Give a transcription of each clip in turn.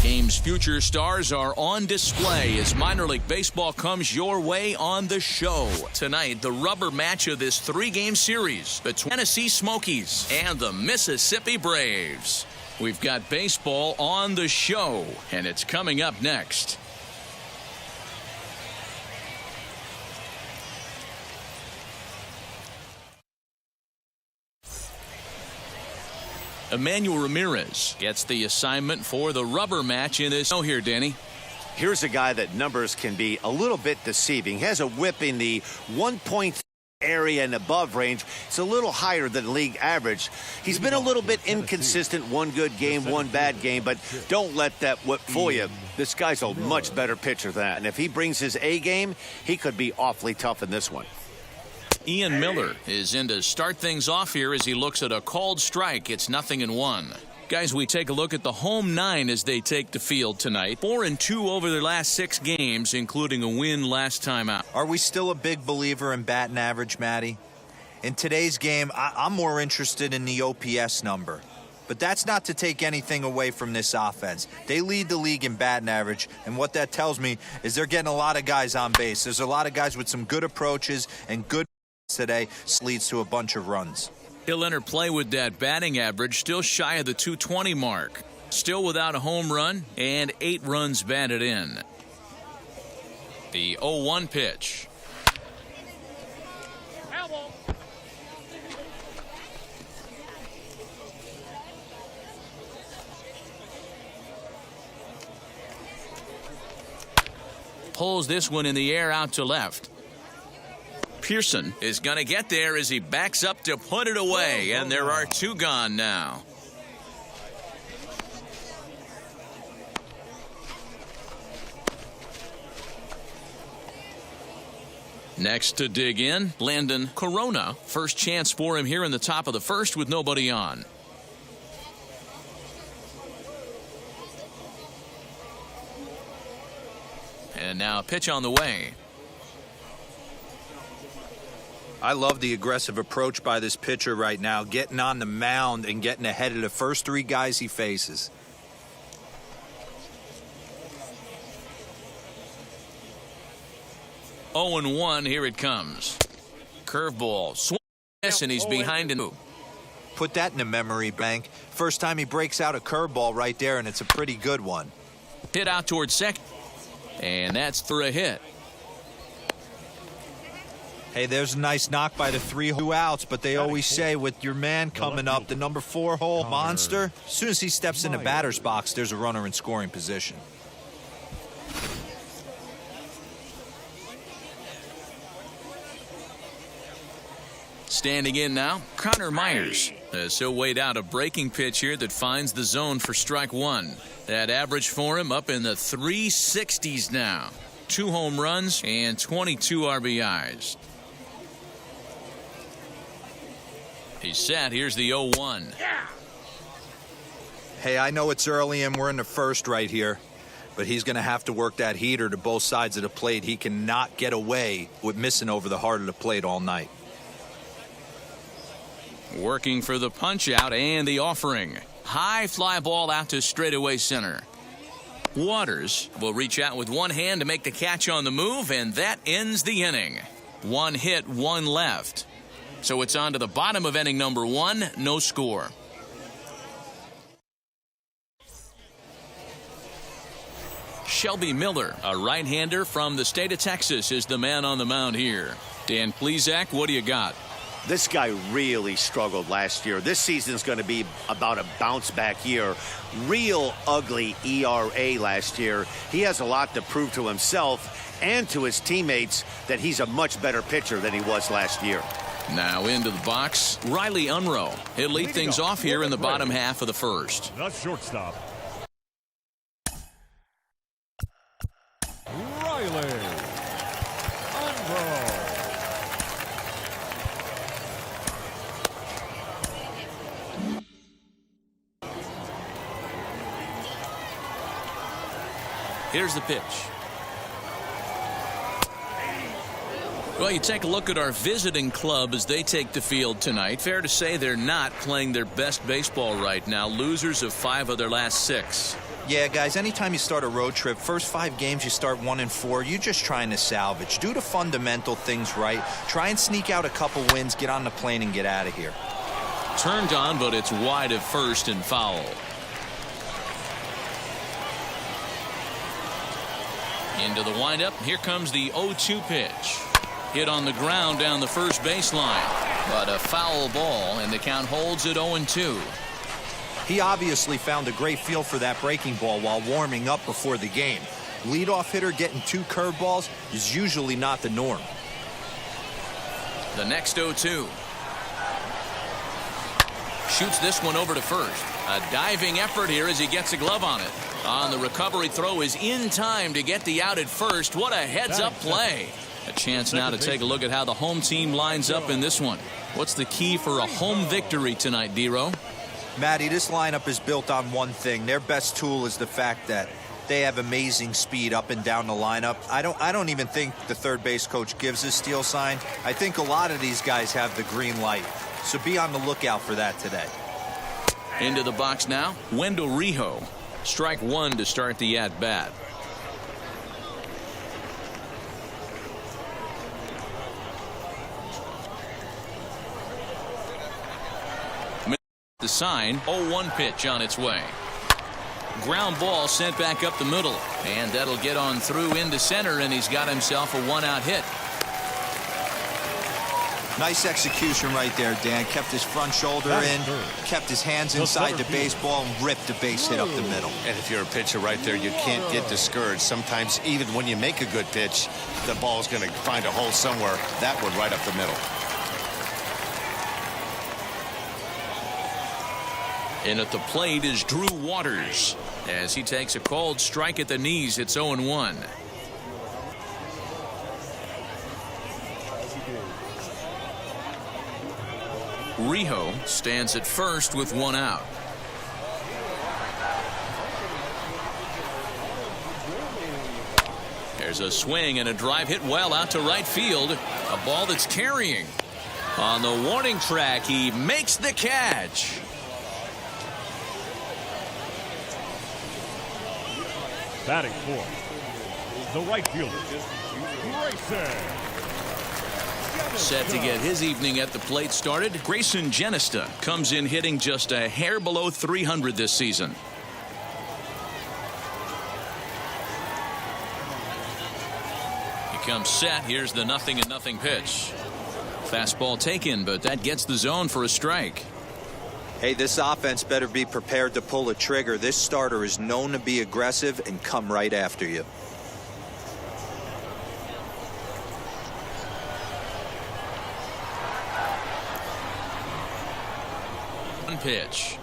Game's future stars are on display as minor league baseball comes your way on the show. Tonight, the rubber match of this three-game series between Tennessee Smokies and the Mississippi Braves. We've got baseball on the show, and it's coming up next. Emmanuel Ramirez gets the assignment for the rubber match in this. Oh, here, Danny. Here's a guy that numbers can be a little bit deceiving. He has a whip in the 1.3 area and above range. It's a little higher than league average. He's been a little bit inconsistent. One good game, one bad game, but don't let that whip fool you. This guy's a much better pitcher than that. And if he brings his A game, he could be awfully tough in this one. Ian Miller is in to start things off here as he looks at a called strike. It's 0-1. Guys, we take a look at the home nine as they take the field tonight. 4-2 over their last 6 games, including a win last time out. Are we still a big believer in batting average, Matty? In today's game, I'm more interested in the OPS number. But that's not to take anything away from this offense. They lead the league in batting average, and what that tells me is they're getting a lot of guys on base. There's a lot of guys with some good approaches and good today, leads to a bunch of runs. He'll enter play with that batting average still shy of the 220 mark. Still without a home run and 8 runs batted in. The 0-1 pitch. Pulls this one in the air out to left. Pearson is going to get there as he backs up to put it away, and there are 2 gone now. Next to dig in, Landon Corona. First chance for him here in the top of the first with nobody on. And now a pitch on the way. I love the aggressive approach by this pitcher right now, getting on the mound and getting ahead of the first 3 guys he faces. Oh, and 1, here it comes. Curveball. Swing, and he's behind him. Put that in the memory bank. First time he breaks out a curveball right there, and it's a pretty good one. Hit out towards second. And that's for a hit. Hey, there's a nice knock by the 3 outs, but they always say with your man coming up, the number 4 hole monster, as soon as he steps in the batter's box, there's a runner in scoring position. Standing in now, Connor Myers. So weighed out a breaking pitch here that finds the zone for strike 1. That average for him up in the 360s now. 2 home runs and 22 RBIs. He's set. Here's the 0-1. Hey, I know it's early and we're in the first right here, but he's going to have to work that heater to both sides of the plate. He cannot get away with missing over the heart of the plate all night. Working for the punch out and the offering. High fly ball out to straightaway center. Waters will reach out with one hand to make the catch on the move, and that ends the inning. 1 hit, 1 left. So it's on to the bottom of inning number 1, no score. Shelby Miller, a right-hander from the state of Texas, is the man on the mound here. Dan Plesac, what do you got? This guy really struggled last year. This season's going to be about a bounce-back year. Real ugly ERA last year. He has a lot to prove to himself and to his teammates that he's a much better pitcher than he was last year. Now into the box, Riley Unruh. He'll lead things off here in the bottom half of the first. The shortstop, Riley Unruh. Here's the pitch. Well, you take a look at our visiting club as they take the field tonight. Fair to say they're not playing their best baseball right now. Losers of 5 of their last 6. Yeah, guys, anytime you start a road trip, first 5 games you start 1-4, you're just trying to salvage. Do the fundamental things right. Try and sneak out a couple wins, get on the plane, and get out of here. Turned on, but it's wide at first and foul. Into the windup. Here comes the 0-2 pitch. Hit on the ground down the first baseline. But a foul ball, and the count holds at 0-2. He obviously found a great feel for that breaking ball while warming up before the game. Leadoff hitter getting 2 curveballs is usually not the norm. The next 0-2. Shoots this one over to first. A diving effort here as he gets a glove on it. On the recovery throw is in time to get the out at first. What a heads-up play. A chance now to take a look at how the home team lines up in this one. What's the key for a home victory tonight, D-Row? Matty, this lineup is built on one thing. Their best tool is the fact that they have amazing speed up and down the lineup. I don't even think the third base coach gives a steal sign. I think a lot of these guys have the green light. So be on the lookout for that today. Into the box now, Wendell Rijo. Strike 1 to start the at-bat. The sign, 0-1 pitch on its way. Ground ball sent back up the middle, and that'll get on through into center, and he's got himself a 1-out hit. Nice execution right there, Dan. Kept his front shoulder in, kept his hands inside the baseball, and ripped a base hit up the middle. And if you're a pitcher right there, you can't get discouraged. Sometimes even when you make a good pitch, the ball's going to find a hole somewhere. That one right up the middle. In at the plate is Drew Waters as he takes a called strike at the knees. It's 0-1. Rijo stands at first with 1 out. There's a swing and a drive hit well out to right field. A ball that's carrying. On the warning track, he makes the catch. Batting fourth, the right fielder, Grayson. Set to get his evening at the plate started. Grayson Genesta comes in hitting just a hair below 300 this season. He comes set. Here's the 0-0 pitch. Fastball taken, but that gets the zone for a strike. Hey, this offense better be prepared to pull a trigger. This starter is known to be aggressive and come right after you. One pitch.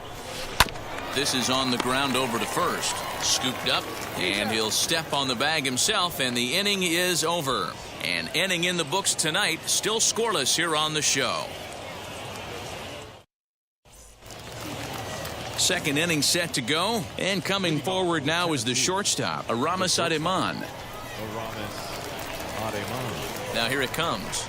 This is on the ground over to first. Scooped up, and he'll step on the bag himself, and the inning is over. An inning in the books tonight, still scoreless here on the show. Second inning set to go, and coming forward now is the shortstop, Aramis Ademan. Now here it comes.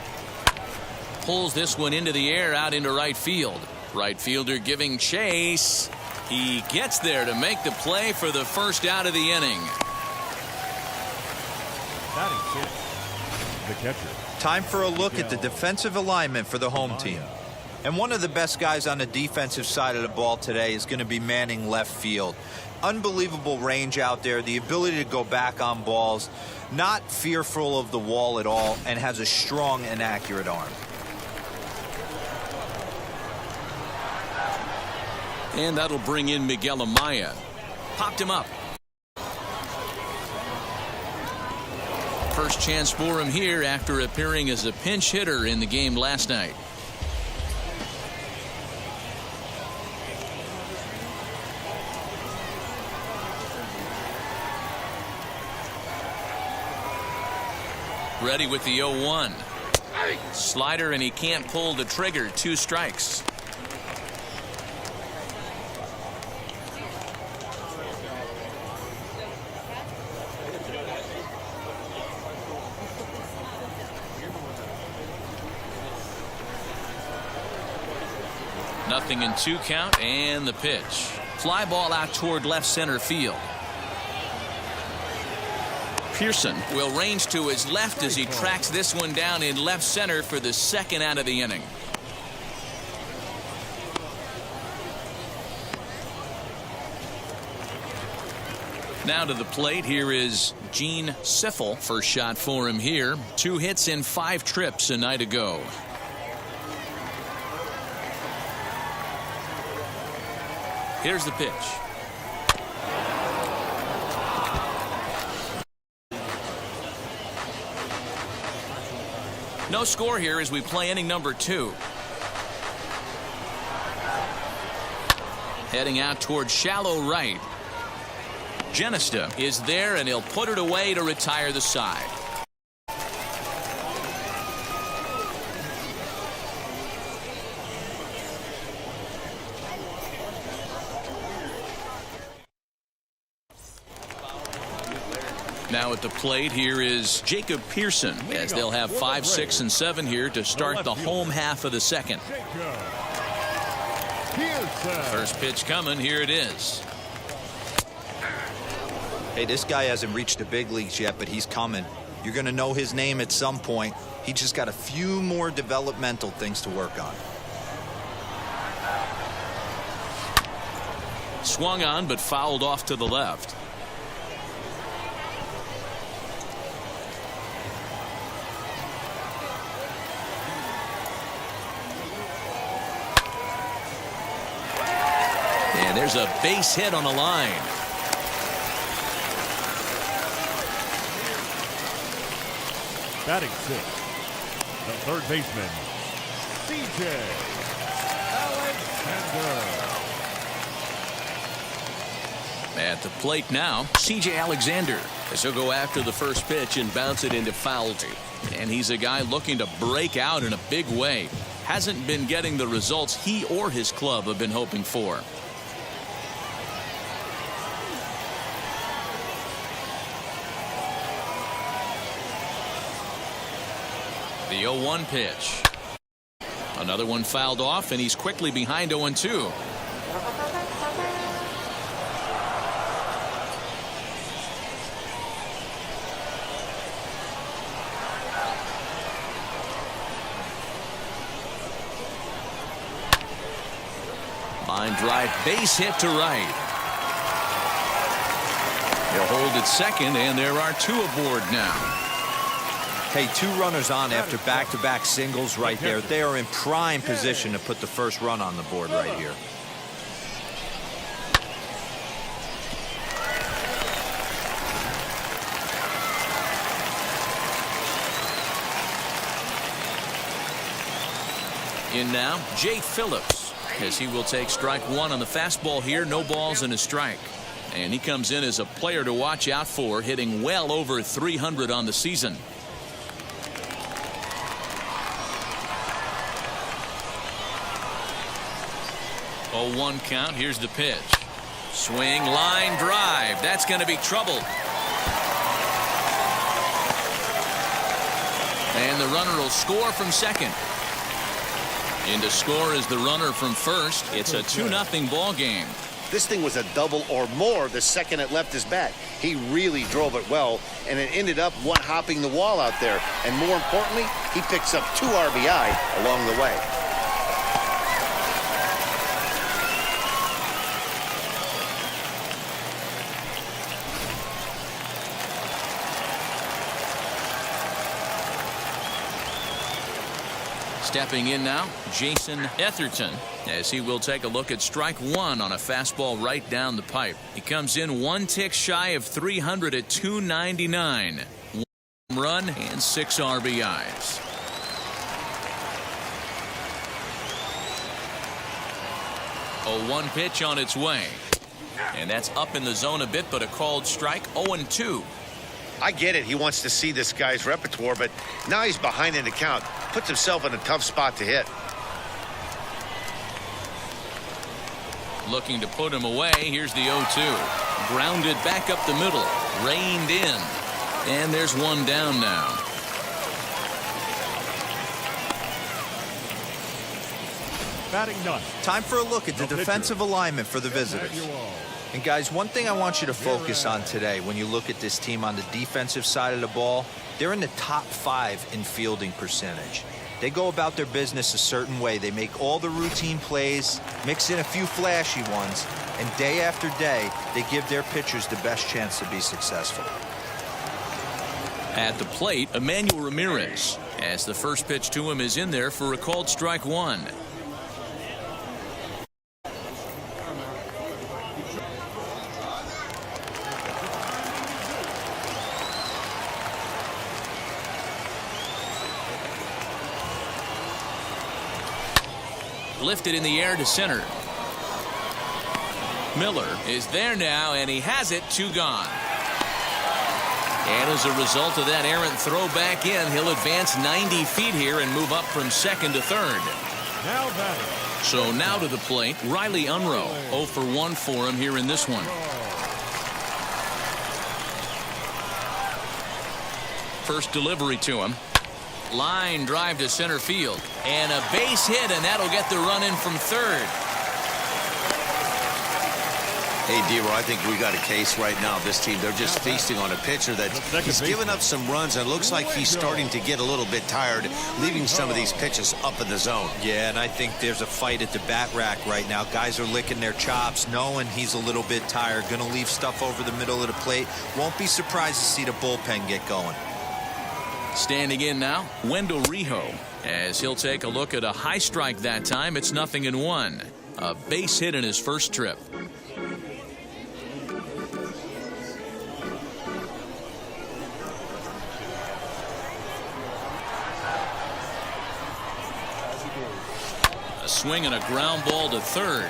Pulls this one into the air out into right field. Right fielder giving chase. He gets there to make the play for the first out of the inning. The catcher. Time for a look at the defensive alignment for the home team. And one of the best guys on the defensive side of the ball today is going to be manning left field. Unbelievable range out there, the ability to go back on balls, not fearful of the wall at all, and has a strong and accurate arm. And that'll bring in Miguel Amaya. Popped him up. First chance for him here after appearing as a pinch hitter in the game last night. Ready with the 0-1. Slider, and he can't pull the trigger. 2 strikes. Nothing in 2 count, and the pitch. Fly ball out toward left center field. Pearson will range to his left as he tracks this one down in left center for the second out of the inning. Now to the plate, here is Gene Siffel. First shot for him here. 2 hits in 5 trips a night ago. Here's the pitch. No score here as we play inning number 2. Heading out towards shallow right. Genesta is there, and he'll put it away to retire the side. Now at the plate, here is Jacob Pearson, as they'll have 5, 6, and 7 here to start the home half of the second. First pitch coming. Here it is. Hey, this guy hasn't reached the big leagues yet, but he's coming. You're going to know his name at some point. He just got a few more developmental things to work on. Swung on, but fouled off to the left. And there's a base hit on the line. Batting 6, the third baseman, C.J. Alexander. At the plate now, C.J. Alexander, as he'll go after the first pitch and bounce it into foul. And he's a guy looking to break out in a big way. Hasn't been getting the results he or his club have been hoping for. The 0-1 pitch. Another one fouled off, and he's quickly behind 0-2. Line drive, base hit to right. He'll hold at second, and there are 2 aboard now. Hey, 2 runners on after back-to-back singles right there. They are in prime position to put the first run on the board right here. In now, Jay Phillips, as he will take strike 1 on the fastball here. No balls and a strike. And he comes in as a player to watch out for, hitting well over 300 on the season. 0-1 count. Here's the pitch. Swing, line drive. That's going to be trouble. And the runner will score from second. In to score is the runner from first. It's a 2-0 ball game. This thing was a double or more the second it left his bat. He really drove it well, and it ended up one-hopping the wall out there. And more importantly, he picks up 2 RBI along the way. Stepping in now, Jason Etherton, as he will take a look at strike 1 on a fastball right down the pipe. He comes in 1 tick shy of 300 at 299. 1 run and 6 RBIs. A 1 pitch on its way. And that's up in the zone a bit, but a called strike. 0-2. I get it. He wants to see this guy's repertoire, but now he's behind in the count. Puts himself in a tough spot to hit. Looking to put him away. Here's the 0-2. Grounded back up the middle. Reined in. And there's 1 down now. Batting 9. Time for a look at the defensive alignment for the visitors. And guys, one thing I want you to focus on today when you look at this team on the defensive side of the ball, they're in the top 5 in fielding percentage. They go about their business a certain way. They make all the routine plays, mix in a few flashy ones, and day after day, they give their pitchers the best chance to be successful. At the plate, Emmanuel Ramirez, as the first pitch to him is in there for a called strike 1. Lifted in the air to center. Miller is there now, and he has it. 2 gone. And as a result of that errant throw back in, he'll advance 90 feet here and move up from second to third. Now batting. So now to the plate, Riley Unruh. 0 for 1 for him here in this one. First delivery to him. Line drive to center field. And a base hit, and that'll get the run in from third. Hey, D-Roy, I think we got a case right now. This team, they're just feasting on a pitcher that he's given up some runs, and it looks like he's starting to get a little bit tired, leaving some of these pitches up in the zone. Yeah, and I think there's a fight at the bat rack right now. Guys are licking their chops, knowing he's a little bit tired, going to leave stuff over the middle of the plate. Won't be surprised to see the bullpen get going. Standing in now, Wendell Rijo, as he'll take a look at a high strike that time. It's 0-1. A base hit in his first trip. A swing and a ground ball to third.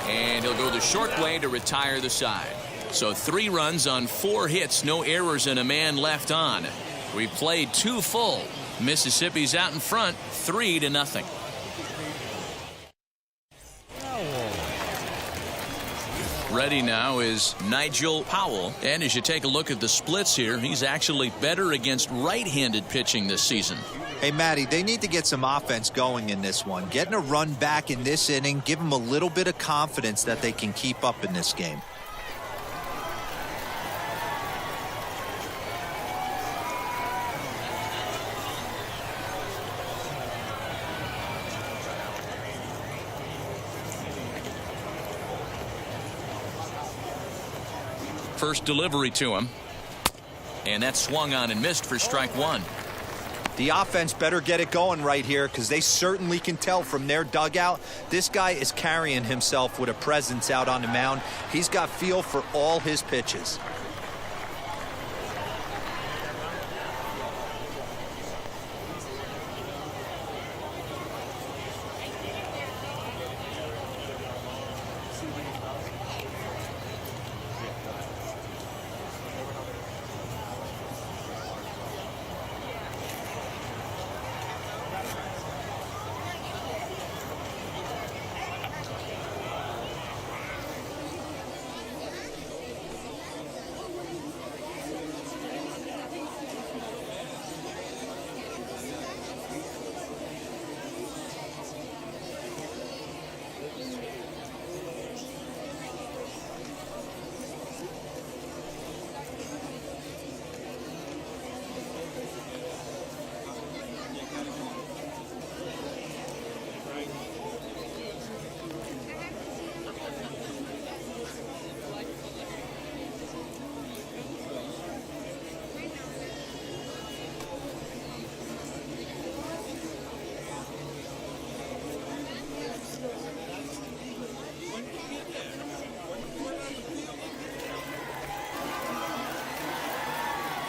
And he'll go the short way to retire the side. So 3 runs on 4 hits, no errors, and a man left on. We played 2 full. Mississippi's out in front, 3-0. Ready now is Nigel Powell. And as you take a look at the splits here, he's actually better against right-handed pitching this season. Hey, Matty, they need to get some offense going in this one. Getting a run back in this inning, give them a little bit of confidence that they can keep up in this game. First delivery to him. And that swung on and missed for strike 1. The offense better get it going right here, because they certainly can tell from their dugout this guy is carrying himself with a presence out on the mound. He's got feel for all his pitches.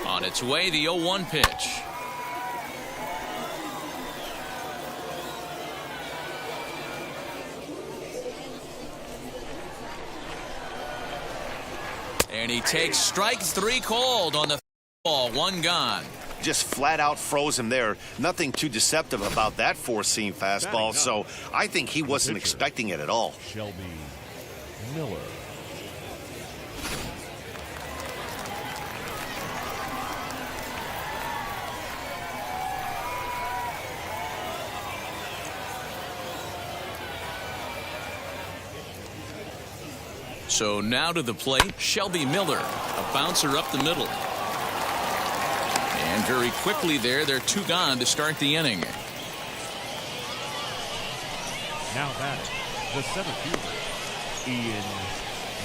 On its way, the 0-1 pitch. And he takes strike 3 called on the ball. 1 gone. Just flat out froze him there. Nothing too deceptive about that 4-seam fastball, so I think he wasn't expecting it at all. Shelby Miller. So now to the plate, Shelby Miller, a bouncer up the middle. And very quickly there, they're 2 gone to start the inning. Now batting, the center fielder, Ian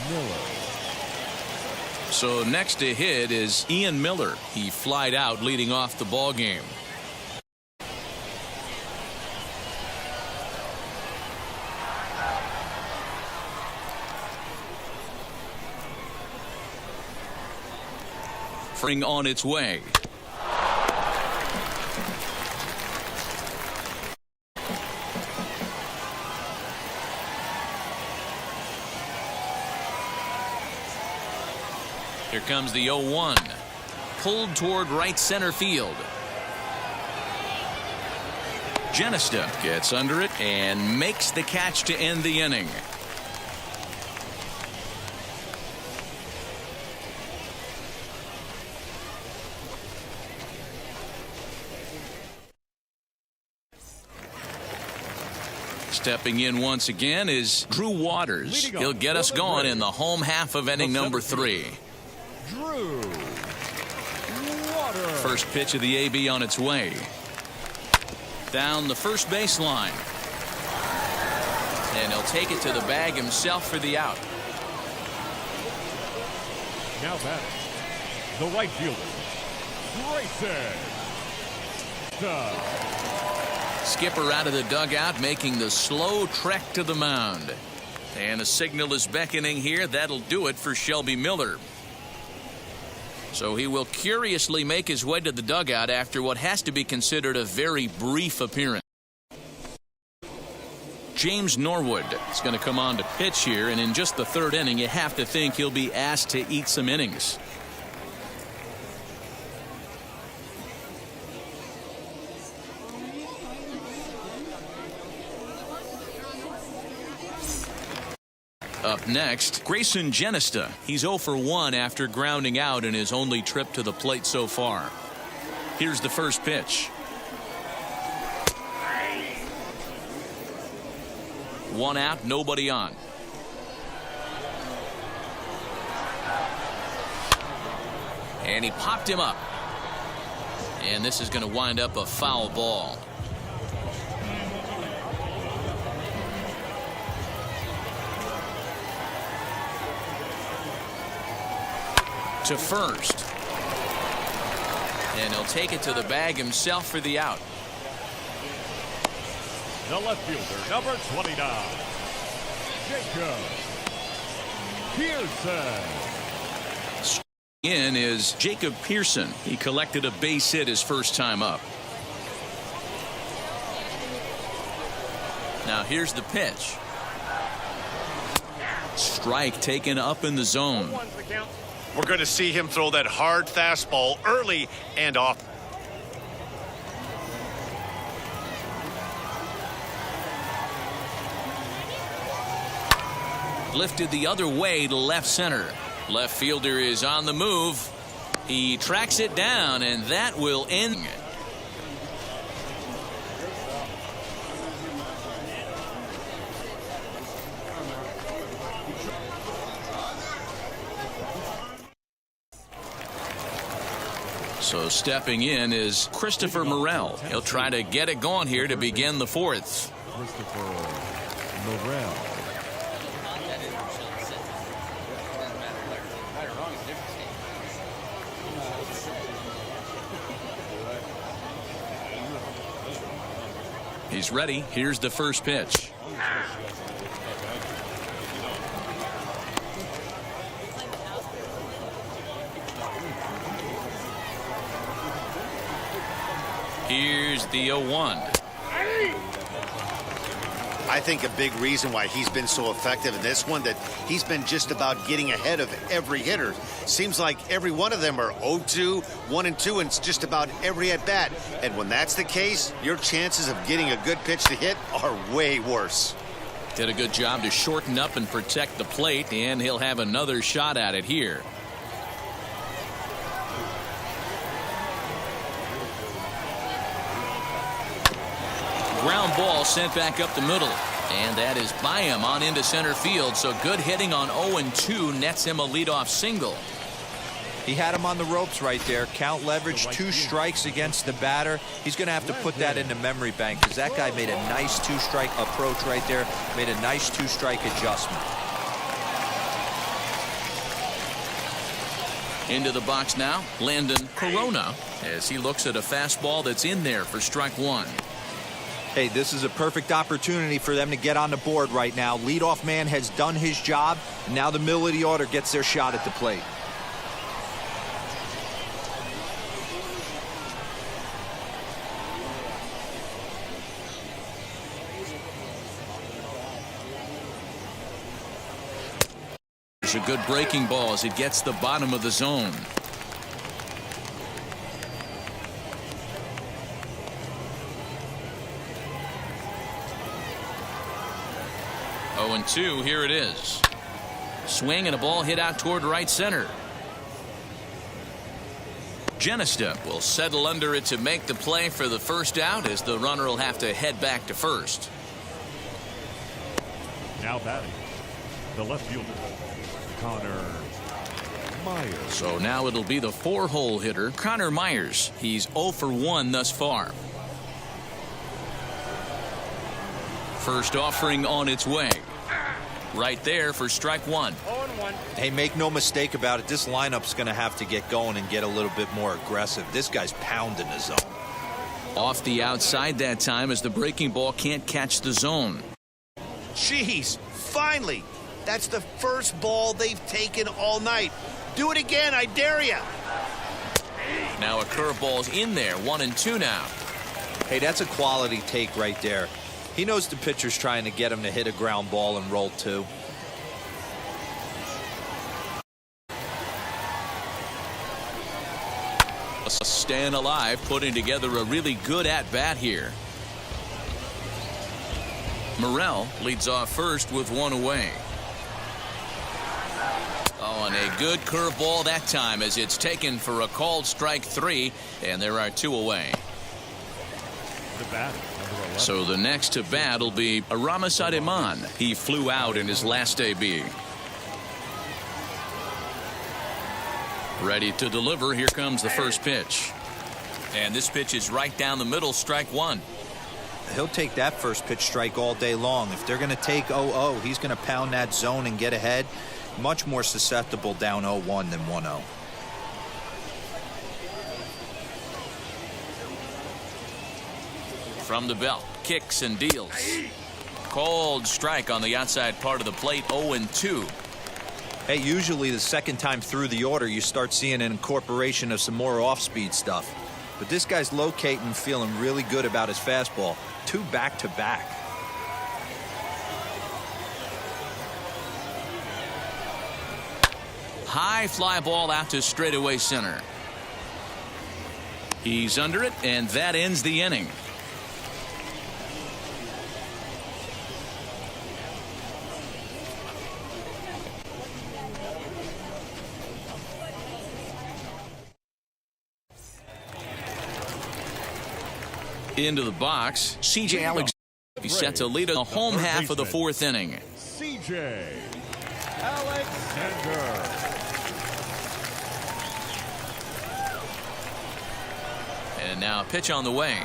Miller. So next to hit is Ian Miller. He flied out leading off the ball game. Bring on its way. Here comes the 0-1. Pulled toward right center field. Genesta gets under it and makes the catch to end the inning. Stepping in once again is Drew Waters. He'll get us going in the home half of inning number 3. Drew Waters. First pitch of the AB on its way. Down the first baseline. And he'll take it to the bag himself for the out. Now batting, the right fielder, Grayson. Skipper out of the dugout, making the slow trek to the mound. And the signal is beckoning here. That'll do it for Shelby Miller. So he will curiously make his way to the dugout after what has to be considered a very brief appearance. James Norwood is going to come on to pitch here, and in just the 3rd inning, you have to think he'll be asked to eat some innings. Up next, Grayson Genesta. He's 0 for 1 after grounding out in his only trip to the plate so far. Here's the first pitch. 1 out, nobody on. And he popped him up. And this is going to wind up a foul ball. To first. And he'll take it to the bag himself for the out. The left fielder, number 29, Jacob Pearson. In is Jacob Pearson. He collected a base hit his first time up. Now here's the pitch. Strike taken up in the zone. We're going to see him throw that hard fastball early and often. Lifted the other way to left center. Left fielder is on the move. He tracks it down, and that will end it. So stepping in is Christopher Morel. He'll try to get it going here to begin the 4th. Christopher Morel. He's ready. Here's the first pitch. Here's the 0-1. I think a big reason why he's been so effective in this one, that he's been just about getting ahead of every hitter. Seems like every one of them are 0-2, 1-2, and it's just about every at-bat. And when that's the case, your chances of getting a good pitch to hit are way worse. Did a good job to shorten up and protect the plate, and he'll have another shot at it here. Ground ball sent back up the middle. And that is by him on into center field. So good hitting on 0-2 nets him a leadoff single. He had him on the ropes right there. Count leverage, 2 strikes against the batter. He's going to have to put that in the memory bank because that guy made a nice 2-strike approach right there. Made a nice 2-strike adjustment. Into the box now, Landon Corona, as he looks at a fastball that's in there for strike 1. Hey, this is a perfect opportunity for them to get on the board right now. Leadoff man has done his job, and now the middle of the order gets their shot at the plate. There's a good breaking ball as it gets the bottom of the zone. Oh, and 2, here it is. Swing and a ball hit out toward right center. Genesta will settle under it to make the play for the first out as the runner will have to head back to first. Now batting, the left fielder, Connor Myers. So now it'll be the 4-hole hitter, Connor Myers. He's 0 for 1 thus far. First offering on its way. Right there for strike 1. Hey, make no mistake about it. This lineup's going to have to get going and get a little bit more aggressive. This guy's pounding the zone. Off the outside that time as the breaking ball can't catch the zone. Jeez, finally. That's the first ball they've taken all night. Do it again, I dare you. Now a curveball's in there, 1-2 now. Hey, that's a quality take right there. He knows the pitcher's trying to get him to hit a ground ball and roll 2. Staying alive, putting together a really good at-bat here. Morrell leads off first with 1 away. Oh, and a good curveball that time as it's taken for a called strike 3, and there are 2 away. The batter, number 11. So the next to bat will be Aramis Ademan. He flew out in his last AB. Ready to deliver. Here comes the first pitch. And this pitch is right down the middle, strike 1. He'll take that first pitch strike all day long. If they're going to take 0-0, he's going to pound that zone and get ahead. Much more susceptible down 0-1 than 1-0. From the belt, kicks and deals. Called strike on the outside part of the plate, 0-2. Hey, usually the second time through the order, you start seeing an incorporation of some more off-speed stuff. But this guy's locating, feeling really good about his fastball. 2 back-to-back. High fly ball out to straightaway center. He's under it, and that ends the inning. Into the box, C.J. Alexander set to lead the home half of the 4th inning. C.J. Alexander. And now a pitch on the way.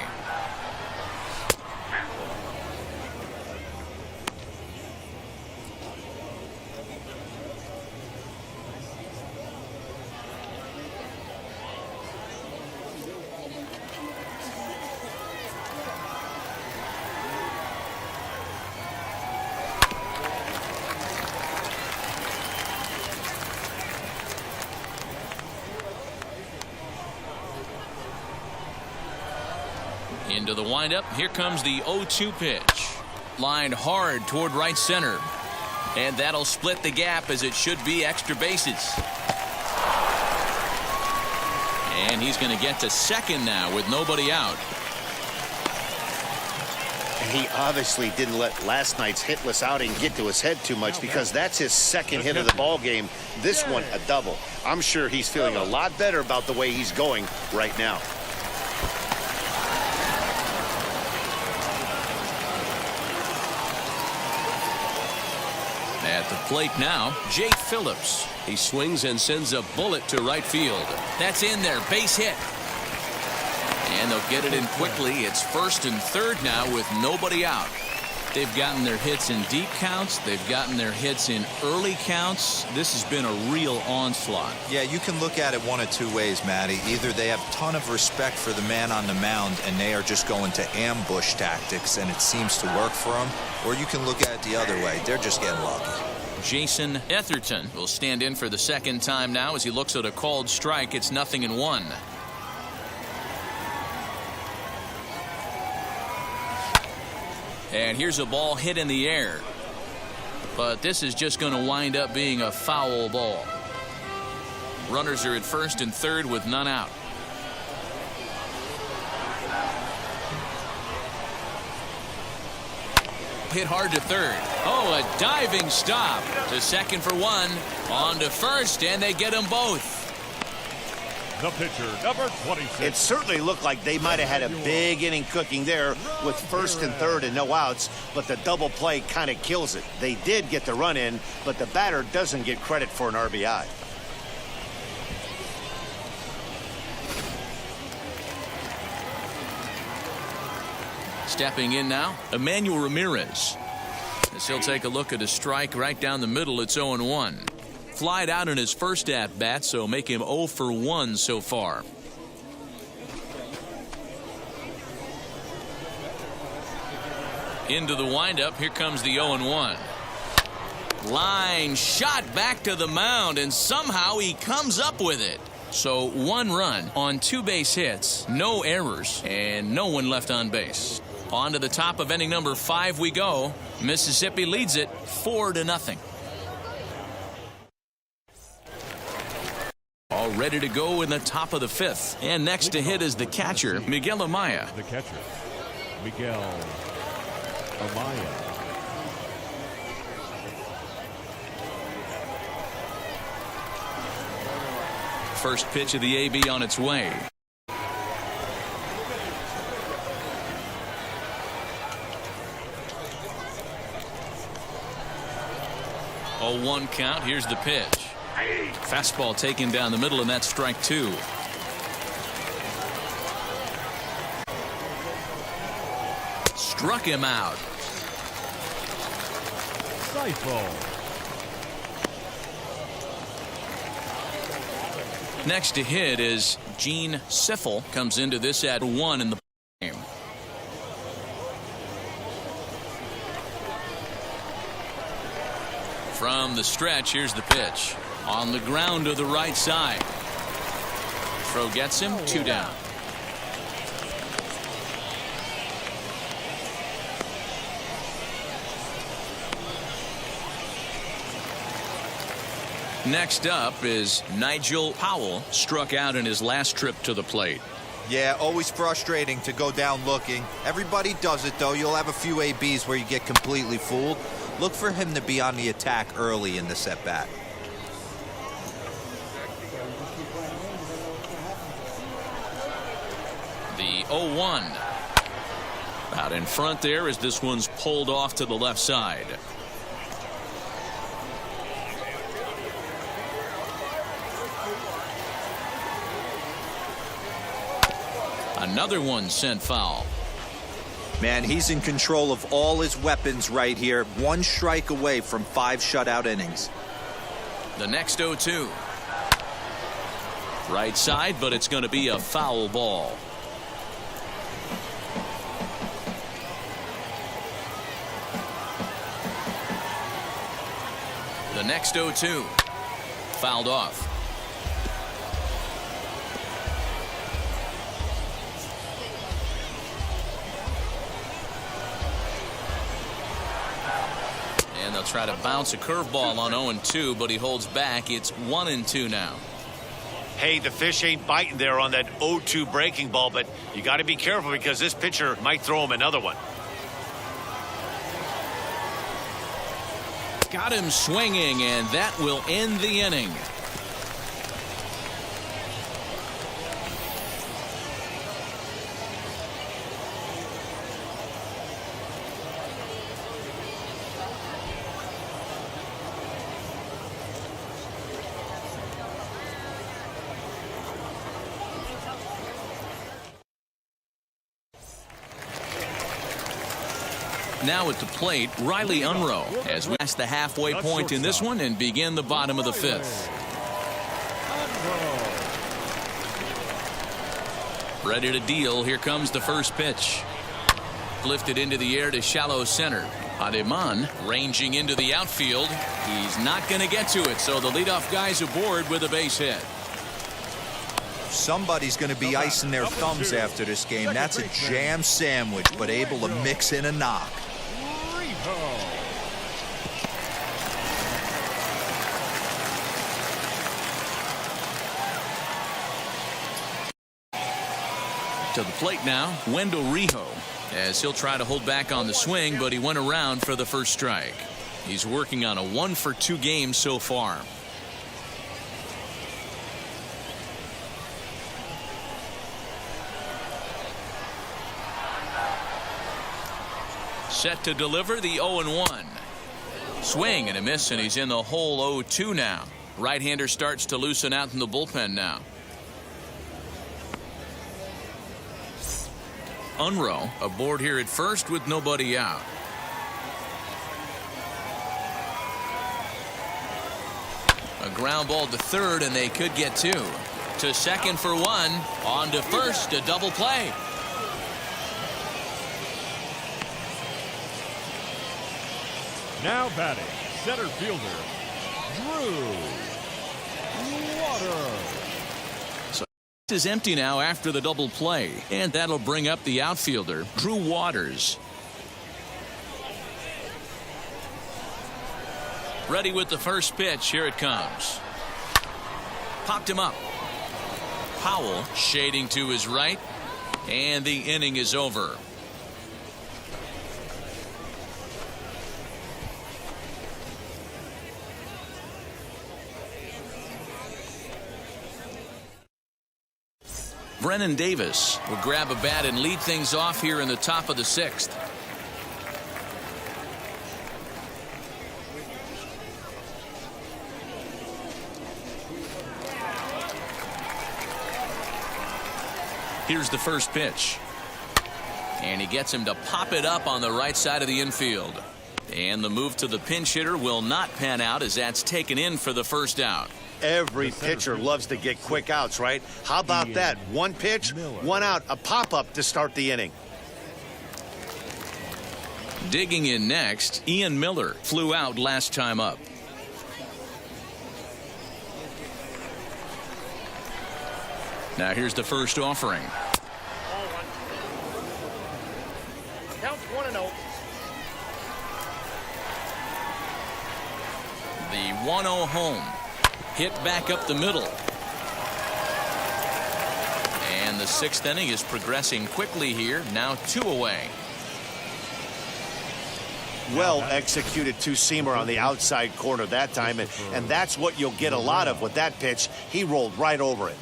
Into the windup. Here comes the 0-2 pitch. Lined hard toward right center. And that'll split the gap as it should be extra bases. And he's going to get to second now with nobody out. He obviously didn't let last night's hitless outing get to his head too much because that's his second hit of the ball game. This one a double. I'm sure he's feeling a lot better about the way he's going right now. Plate now, Jake Phillips. He swings and sends a bullet to right field. That's in there, base hit. And they'll get it in quickly. It's first and third now with nobody out. They've gotten their hits in deep counts. They've gotten their hits in early counts. This has been a real onslaught. Yeah, you can look at it one of two ways, Matty. Either they have a ton of respect for the man on the mound and they are just going to ambush tactics and it seems to work for them, or you can look at it the other way. They're just getting lucky. Jason Etherton will stand in for the second time now as he looks at a called strike. It's 0-1. And here's a ball hit in the air. But this is just going to wind up being a foul ball. Runners are at first and third with none out. Hit hard to third. Oh, a diving stop. To second for one. On to first, and they get them both. The pitcher, number 26. It certainly looked like they might have had a big inning cooking there with first and third and no outs, but the double play kind of kills it. They did get the run in, but the batter doesn't get credit for an RBI. Stepping in now, Emmanuel Ramirez. As he'll take a look at a strike right down the middle. It's 0-1. Flied out in his first at-bat, so make him 0 for 1 so far. Into the windup. Here comes the 0-1. Line shot back to the mound, and somehow he comes up with it. So 1 run on 2 base hits, no errors, and no one left on base. On to the top of inning number 5 we go. Mississippi leads it 4-0. All ready to go in the top of the 5th. And next to hit is the catcher, Miguel Amaya. The catcher, Miguel Amaya. First pitch of the AB on its way. A 1 count. Here's the pitch. Fastball taken down the middle, and that's strike 2. Struck him out. Cypher. Next to hit is Gene Siffel. Comes into this at 1 in the game. From the stretch, here's the pitch. On the ground to the right side. Throw gets him, 2 down. Next up is Nigel Powell. Struck out in his last trip to the plate. Yeah, always frustrating to go down looking. Everybody does it, though. You'll have a few ABs where you get completely fooled. Look for him to be on the attack early in the at-bat. The 0-1. Out in front there as this one's pulled off to the left side. Another one sent foul. Man, he's in control of all his weapons right here. 1 strike away from 5 shutout innings. The next 0-2. Right side, but it's going to be a foul ball. The next 0-2. Fouled off. And they'll try to bounce a curveball on 0-2, but he holds back. It's 1-2 now. Hey, the fish ain't biting there on that 0-2 breaking ball, but you got to be careful because this pitcher might throw him another one. Got him swinging, and that will end the inning. Now at the plate, Riley Unruh, as we pass the halfway point in this one and begin the bottom of the fifth. Ready to deal. Here comes the first pitch. Lifted into the air to shallow center. Ademan ranging into the outfield. He's not going to get to it, so the leadoff guy's aboard with a base hit. Somebody's going to be icing their thumbs after this game. That's a jam sandwich, but able to mix in a knock. To the plate now, Wendell Rijo, as he'll try to hold back on the swing, but he went around for the first strike. He's working on a 1-for-2 game so far. Set to deliver the 0-1. Swing and a miss, and he's in the hole 0-2 now. Right-hander starts to loosen out in the bullpen now. Unruh aboard here at first with nobody out. A ground ball to third, and they could get two. To second for one. On to first, a double play. Now batting, center fielder, Drew Waters. Is empty now after the double play, and that'll bring up the outfielder, Drew Waters. Ready with the first pitch. Here it comes. Popped him up. Powell shading to his right, and the inning is over. Brennan Davis will grab a bat and lead things off here in the top of the sixth. Here's the first pitch. And he gets him to pop it up on the right side of the infield. And the move to the pinch hitter will not pan out as that's taken in for the first out. Every pitcher loves to get quick outs, right? How about that? One pitch, one out, a pop-up to start the inning. Digging in next, Ian Miller flew out last time up. Now here's the first offering. Counts 1-0. The 1-0 home. Hit back up the middle. And the sixth inning is progressing quickly here. Now 2 away. Well executed two-seamer on the outside corner that time, and that's what you'll get a lot of with that pitch. He rolled right over it.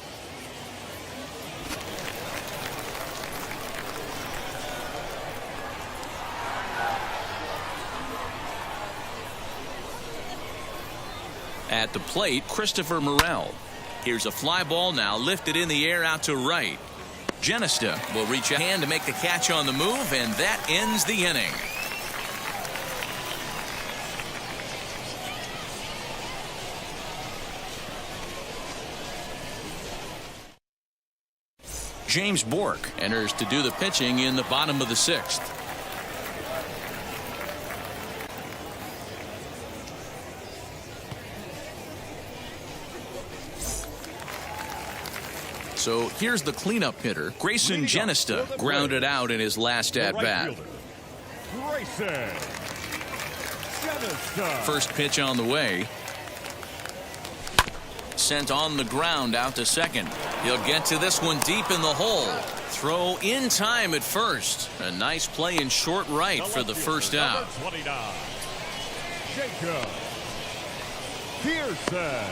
At the plate, Christopher Morel. Here's a fly ball now lifted in the air out to right. Genesta will reach a hand to make the catch on the move, and that ends the inning. James Bourque enters to do the pitching in the bottom of the sixth. So here's the cleanup hitter, Grayson Genesta, grounded out in his last at-bat. First pitch on the way. Sent on the ground out to second. He'll get to this one deep in the hole. Throw in time at first. A nice play in short right for the first out. Jacob Pearson.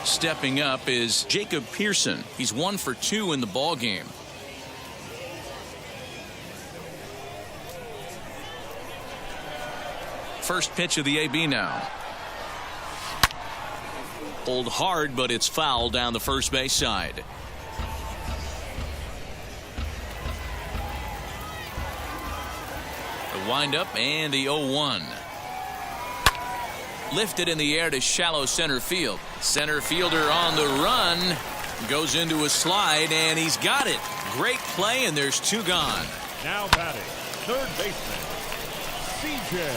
Stepping up is Jacob Pearson. He's 1 for 2 in the ball game. First pitch of the AB now. Pulled hard, but it's foul down the first base side. The windup and the 0-1. Lifted in the air to shallow center field. Center fielder on the run. Goes into a slide, and he's got it. Great play, and there's 2 gone. Now batting, third baseman, CJ.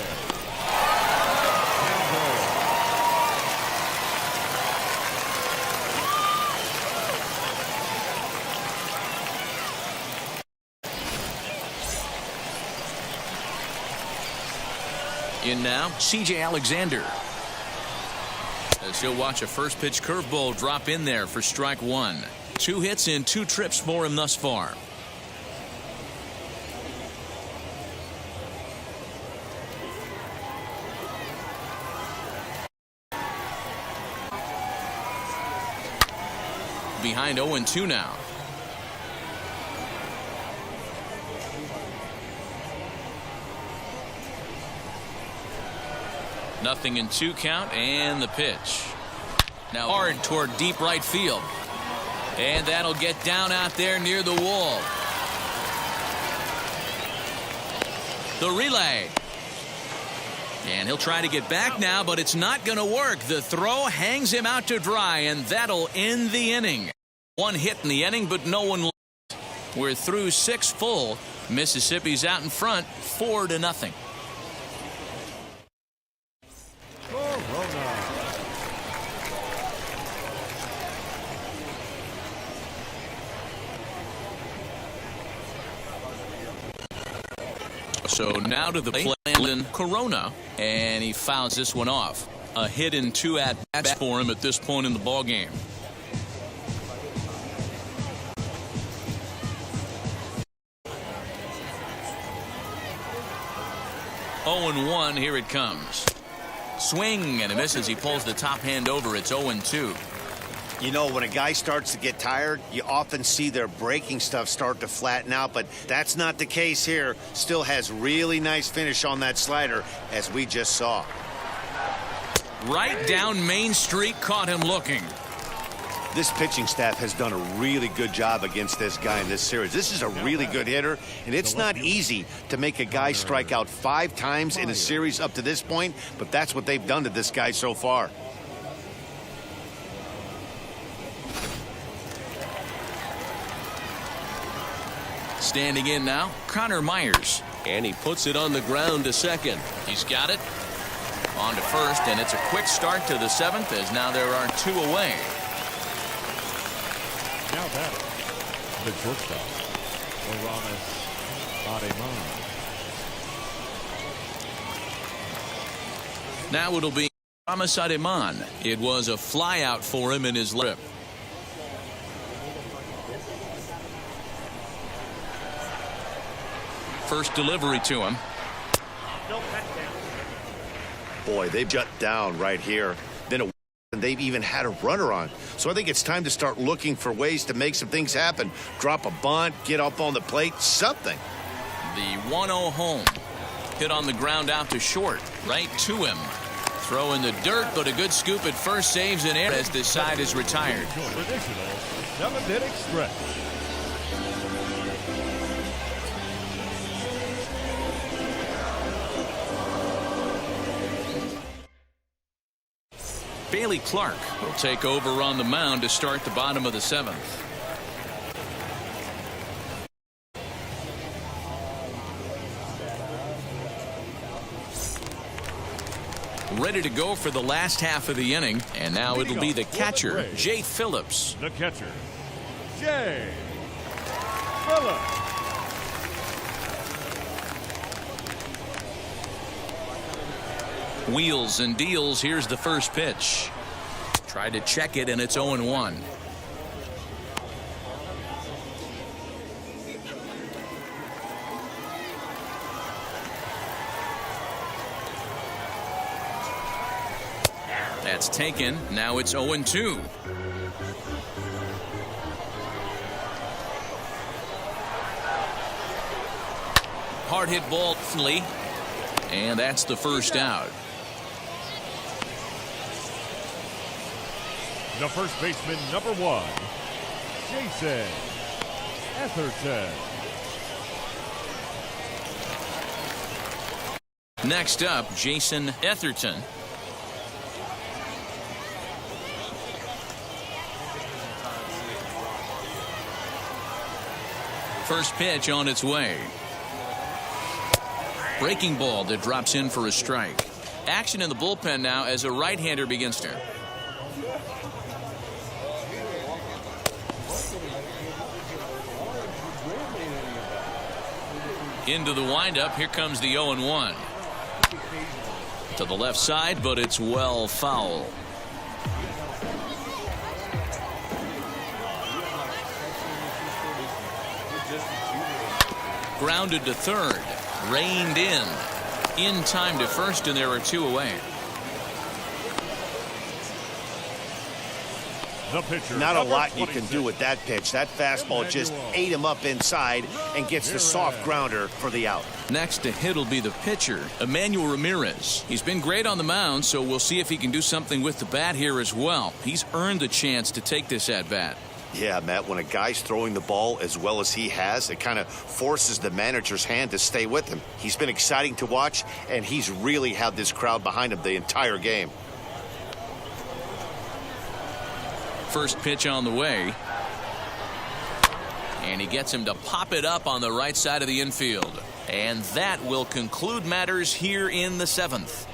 In now, C.J. Alexander. As he'll watch a first pitch curveball drop in there for strike 1. 2 hits in 2 trips for him thus far. Behind 0-2 now. Nothing in 2 count, and the pitch. Now hard toward deep right field. And that'll get down out there near the wall. The relay. And he'll try to get back now, but it's not going to work. The throw hangs him out to dry, and that'll end the inning. 1 hit in the inning, but no one left. We're through 6 full. Mississippi's out in front, 4-0. So now to the plate, Landon Corona, and he fouls this one off. A hit in 2 at-bats for him at this point in the ball game. Oh and 1, here it comes. Swing and a miss as he pulls the top hand over. It's 0-2. You know, when a guy starts to get tired, you often see their breaking stuff start to flatten out, but that's not the case here. Still has really nice finish on that slider, as we just saw. Right down Main Street, caught him looking. This pitching staff has done a really good job against this guy in this series. This is a really good hitter, and it's not easy to make a guy strike out 5 times in a series up to this point, but that's what they've done to this guy so far. Standing in now, Connor Myers. And he puts it on the ground to second. He's got it. On to first, and it's a quick start to the 7th, as now there are 2 away. Now batting, the shortstop, a.k.a. Now it'll be Aramis Ademan. It was a flyout for him in his lip. First delivery to him. Boy, they've shut down right here. Then they've even had a runner on. So I think it's time to start looking for ways to make some things happen. Drop a bunt, get up on the plate, something. The 1-0 home. Hit on the ground out to short. Right to him. Throw in the dirt, but a good scoop at first saves in air as this side is retired. Traditional 7-inning stretch. Bailey Clark will take over on the mound to start the bottom of the 7th. Ready to go for the last half of the inning, and now it'll be the catcher, Jay Phillips. The catcher, Jay Phillips. Wheels and deals. Here's the first pitch. Tried to check it, and it's 0-1. That's taken. Now it's 0-2. Hard hit ball, and that's the first out. The first baseman, number 1, Jason Etherton. Next up, Jason Etherton. First pitch on its way. Breaking ball that drops in for a strike. Action in the bullpen now as a right-hander begins to. Into the windup. Here comes the 0-1. To the left side, but it's well foul. Grounded to third. Reined in time to first, and there are 2 away. The pitcher, not a lot 26. you can do with that pitch. That fastball just ate him up inside and gets the soft grounder for the out. Next to hit will be the pitcher, Emmanuel Ramirez. He's been great on the mound, so we'll see if he can do something with the bat here as well. He's earned the chance to take this at bat. Yeah, Matt, when a guy's throwing the ball as well as he has, it kind of forces the manager's hand to stay with him. He's been exciting to watch, and he's really had this crowd behind him the entire game. First pitch on the way. And he gets him to pop it up on the right side of the infield. And that will conclude matters here in the 7th.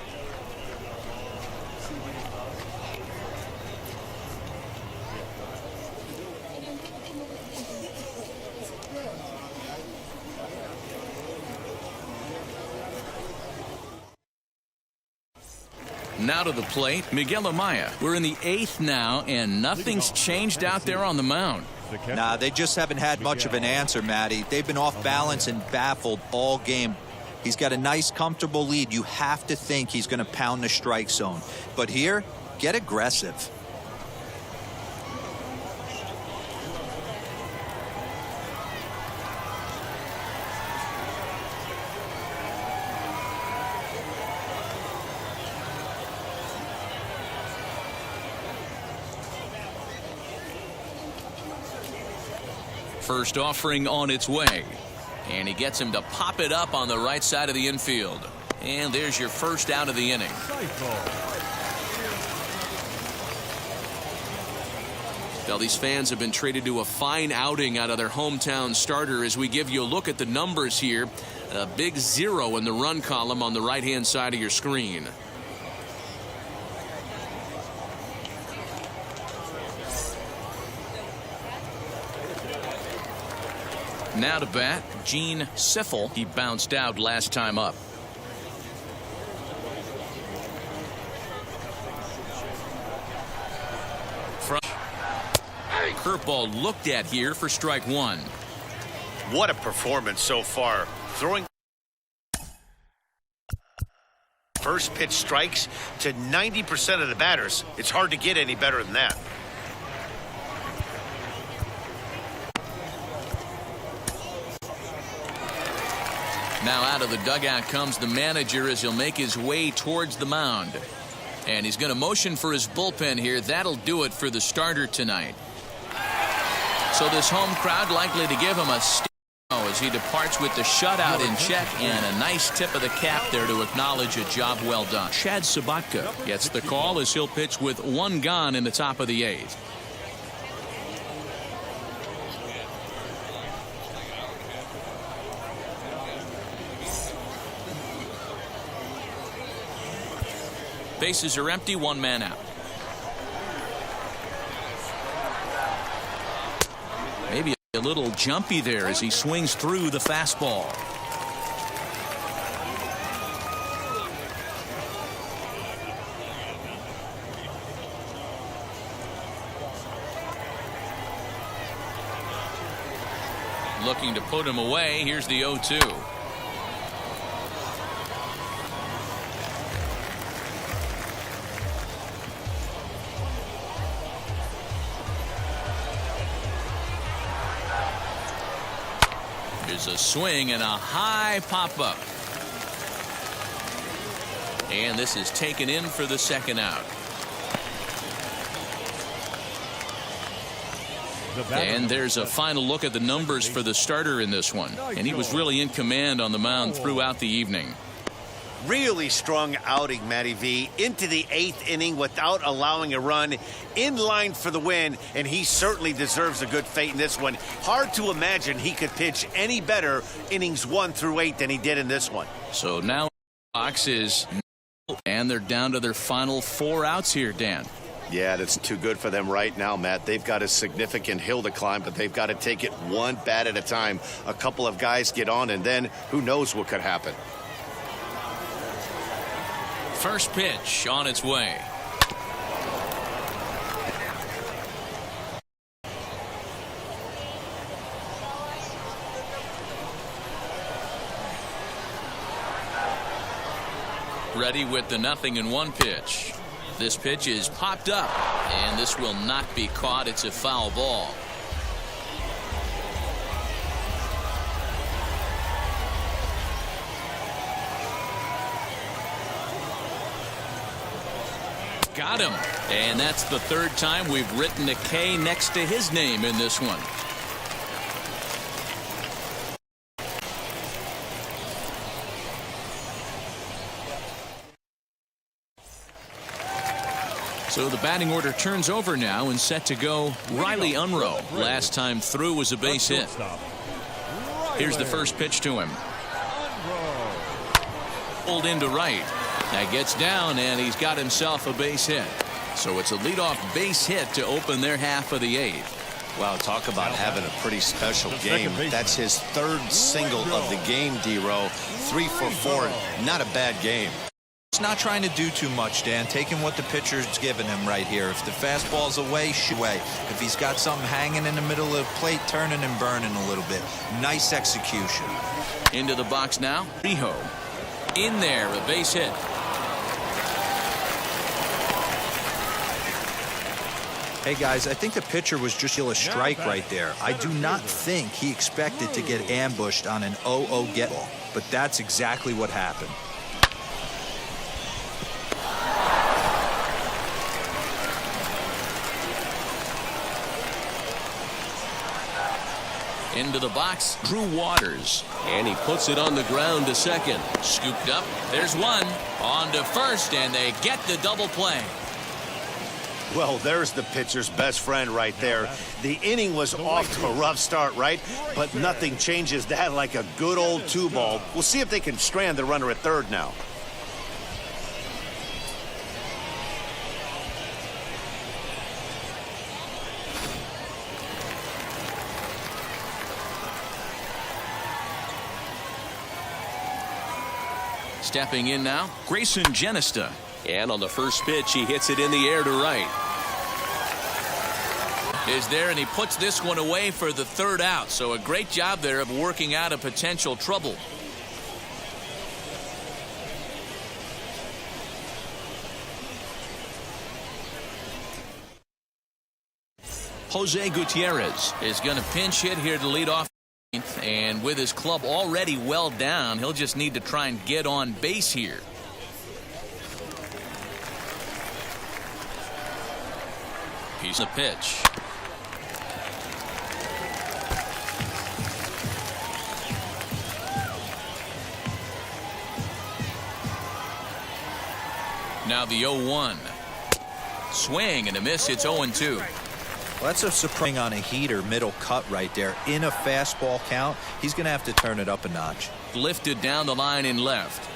Now to the plate, Miguel Amaya. We're in the 8th now, and nothing's changed out there on the mound. Nah, they just haven't had much of an answer, Matty. They've been off balance and baffled all game. He's got a nice, comfortable lead. You have to think he's going to pound the strike zone. But here, get aggressive. First offering on its way. And he gets him to pop it up on the right side of the infield. And there's your first out of the inning. Well, these fans have been treated to a fine outing out of their hometown starter as we give you a look at the numbers here. A big 0 in the run column on the right-hand side of your screen. Now to bat, Gene Siffel. He bounced out last time up. Curveball looked at here for strike 1. What a performance so far. Throwing first pitch strikes to 90% of the batters. It's hard to get any better than that. Now out of the dugout comes the manager as he'll make his way towards the mound. And he's going to motion for his bullpen here. That'll do it for the starter tonight. So this home crowd likely to give him a as he departs with the shutout in check and a nice tip of the cap there to acknowledge a job well done. Chad Sabatka gets the call as he'll pitch with 1 gone in the top of the 8th. Bases are empty, 1 man out. Maybe a little jumpy there as he swings through the fastball. Looking to put him away. Here's the 0-2. There's a swing and a high pop-up. And this is taken in for the second out. And there's a final look at the numbers for the starter in this one. And he was really in command on the mound throughout the evening. Really strong outing, Matty V. Into the 8th inning without allowing a run, in line for the win, and he certainly deserves a good fate in this one. Hard to imagine he could pitch any better innings 1 through 8 than he did in this one. So now box is, and they're down to their final 4 outs here, Dan. Yeah, that's too good for them right now, Matt. They've got a significant hill to climb, but they've got to take it one bat at a time. A couple of guys get on, and then who knows what could happen. First pitch on its way. Ready with the 0-1 pitch. This pitch is popped up, and this will not be caught. It's a foul ball. Got him. And that's the 3rd time we've written a K next to his name in this one. So the batting order turns over now and set to go Riley Unruh. Last time through was a base hit. Here's the first pitch to him. Pulled into right. That gets down, and he's got himself a base hit. So it's a leadoff base hit to open their half of the 8th. Wow, talk about having a pretty special game. That's his 3rd single of the game, D-Row. 3 for 4. Not a bad game. He's not trying to do too much, Dan. Taking what the pitcher's giving him right here. If the fastball's away, shoot away. If he's got something hanging in the middle of the plate, turning and burning a little bit. Nice execution. Into the box now. Rijo. In there, a base hit. Hey, guys, I think the pitcher was just a strike right there. I do not think he expected to get ambushed on an 0-0 get ball, but that's exactly what happened. Into the box, Drew Waters. And he puts it on the ground to second. Scooped up. There's one. On to first, and they get the double play. Well, there's the pitcher's best friend right there. The inning was off to a rough start, right? But nothing changes that like a good old 2-ball. We'll see if they can strand the runner at 3rd now. Stepping in now, Grayson Genista. And on the first pitch, he hits it in the air to right. Is there, and he puts this one away for the 3rd out. So a great job there of working out a potential trouble. Jose Gutierrez is going to pinch hit here to lead off. And with his club already well down, he'll just need to try and get on base here. He's a pitch. Now the 0-1. Swing and a miss. It's 0-2. Well, that's a surprise on a heater, middle cut right there. In a fastball count, he's going to have to turn it up a notch. Lifted down the line in left.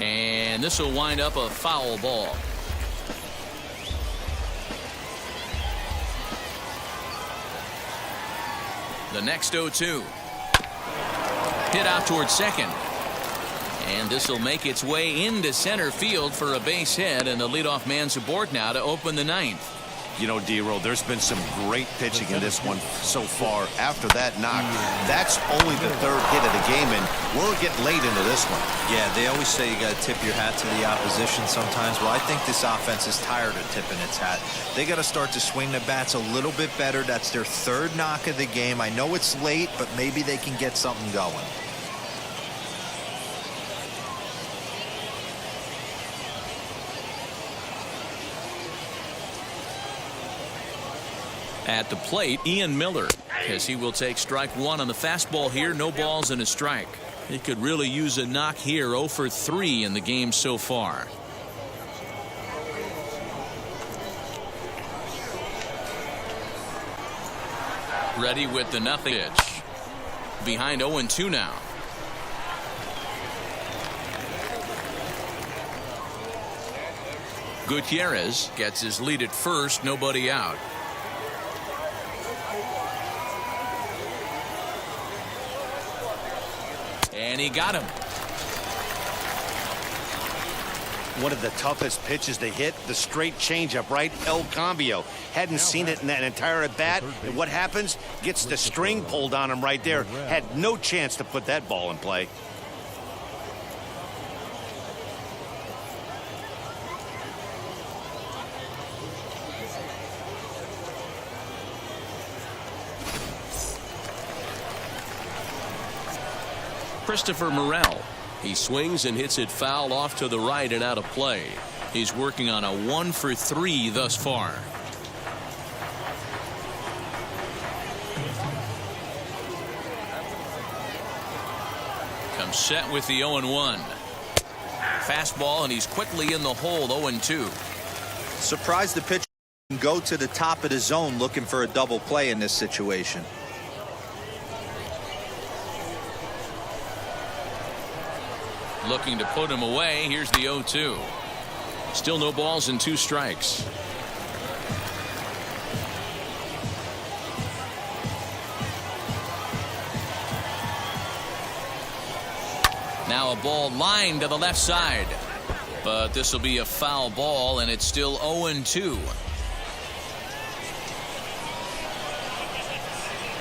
And this will wind up a foul ball. The next 0-2. Hit out towards second. And this will make its way into center field for a base hit, and the leadoff man's aboard now to open the 9th. You know, D-Row, there's been some great pitching in this one so far. After that knock, that's only the 3rd hit of the game, and we're getting late into this one. Yeah, they always say you got to tip your hat to the opposition sometimes. Well, I think this offense is tired of tipping its hat. They got to start to swing the bats a little bit better. That's their 3rd knock of the game. I know it's late, but maybe they can get something going. At the plate, Ian Miller, as he will take strike 1 on the fastball here. No balls and a strike. He could really use a knock here. 0 for 3 in the game so far. Ready with the nothing pitch. Behind 0-2 now. Gutierrez gets his lead at first. Nobody out. And he got him. One of the toughest pitches to hit, the straight changeup, right? El Cambio. Hadn't seen it in that entire at bat. And what happens? Gets the string pulled on him right there. Had no chance to put that ball in play. Christopher Morel. He swings and hits it foul off to the right and out of play. He's working on a 1 for 3 thus far. Comes set with the 0-1. Fastball, and he's quickly in the hole. 0-2. Surprised the pitcher can go to the top of the zone looking for a double play in this situation. Looking to put him away. Here's the 0-2. Still no balls and 2 strikes. Now a ball lined to the left side. But this will be a foul ball, and it's still 0-2.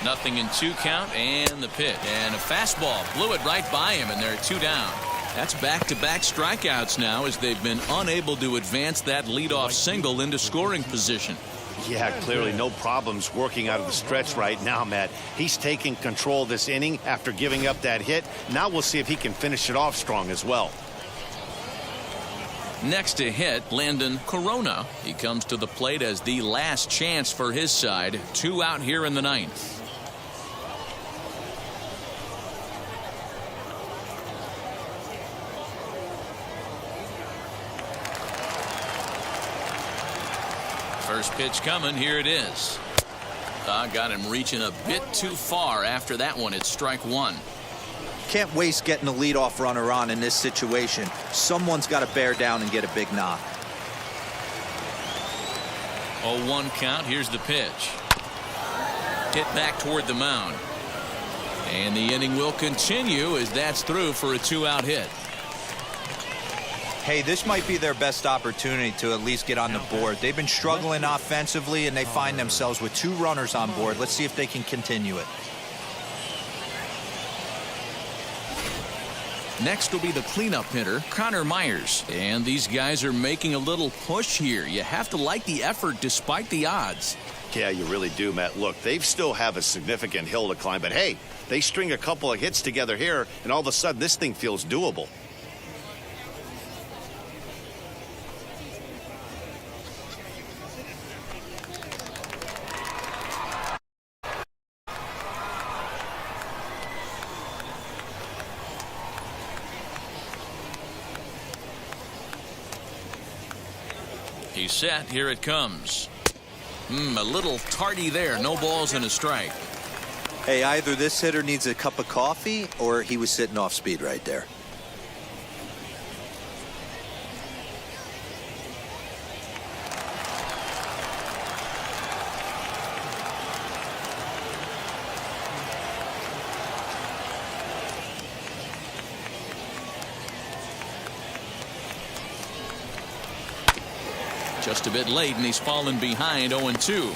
Nothing in 2 count, and the pitch. And a fastball blew it right by him, and they're 2 down. That's back-to-back strikeouts now as they've been unable to advance that leadoff single into scoring position. Yeah, clearly no problems working out of the stretch right now, Matt. He's taking control of this inning after giving up that hit. Now we'll see if he can finish it off strong as well. Next to hit, Landon Corona. He comes to the plate as the last chance for his side. 2 out here in the 9th. First pitch coming. Here it is. Got him reaching a bit too far after that one. It's strike 1. Can't waste getting a leadoff runner on in this situation. Someone's got to bear down and get a big knock. 0-1 count. Here's the pitch. Hit back toward the mound. And the inning will continue as that's through for a 2-out hit. Hey, this might be their best opportunity to at least get on the board. They've been struggling offensively, and they find themselves with 2 runners on board. Let's see if they can continue it. Next will be the cleanup hitter, Connor Myers. And these guys are making a little push here. You have to like the effort despite the odds. Yeah, you really do, Matt. Look, they still have a significant hill to climb, but hey, they string a couple of hits together here, and all of a sudden this thing feels doable. He's set. Here it comes. A little tardy there. No balls and a strike. Hey, either this hitter needs a cup of coffee or he was sitting off speed right there. Just a bit late, and he's fallen behind 0-2.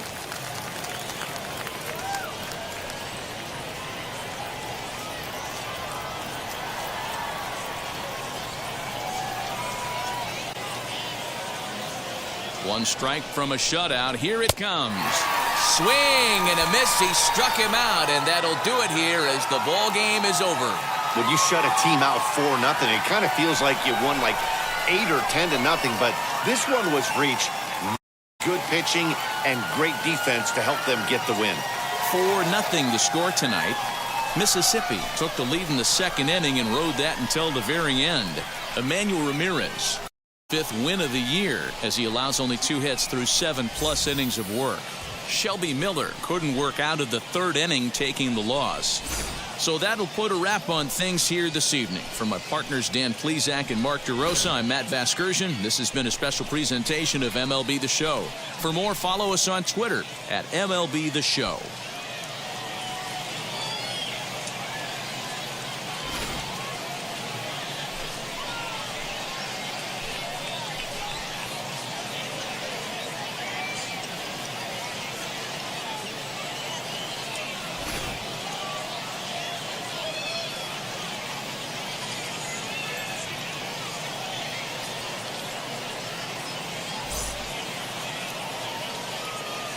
One strike from a shutout. Here it comes. Swing and a miss. He struck him out, and that'll do it here as the ball game is over. When you shut a team out 4-0, it kind of feels like you won like 8 or 10-0, but this one was reached. Good pitching and great defense to help them get the win. 4-0 the score tonight. Mississippi took the lead in the second inning and rode that until the very end. Emmanuel Ramirez, 5th win of the year as he allows only 2 hits through 7+ innings of work. Shelby Miller couldn't work out of the 3rd inning, taking the loss. So that'll put a wrap on things here this evening. For my partners Dan Plesac and Mark DeRosa, I'm Matt Vasgersian. This has been a special presentation of MLB The Show. For more, follow us on Twitter at MLB The Show.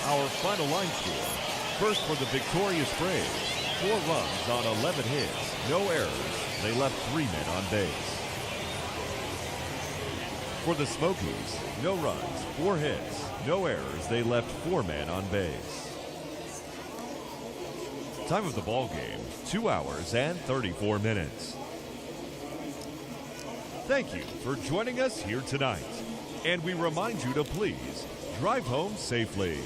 Our final line score. First for the victorious Braves. 4 runs on 11 hits. No errors. They left 3 men on base. For the Smokies, no runs, 4 hits. No errors. They left 4 men on base. Time of the ball game, 2 hours and 34 minutes. Thank you for joining us here tonight. And we remind you to please drive home safely.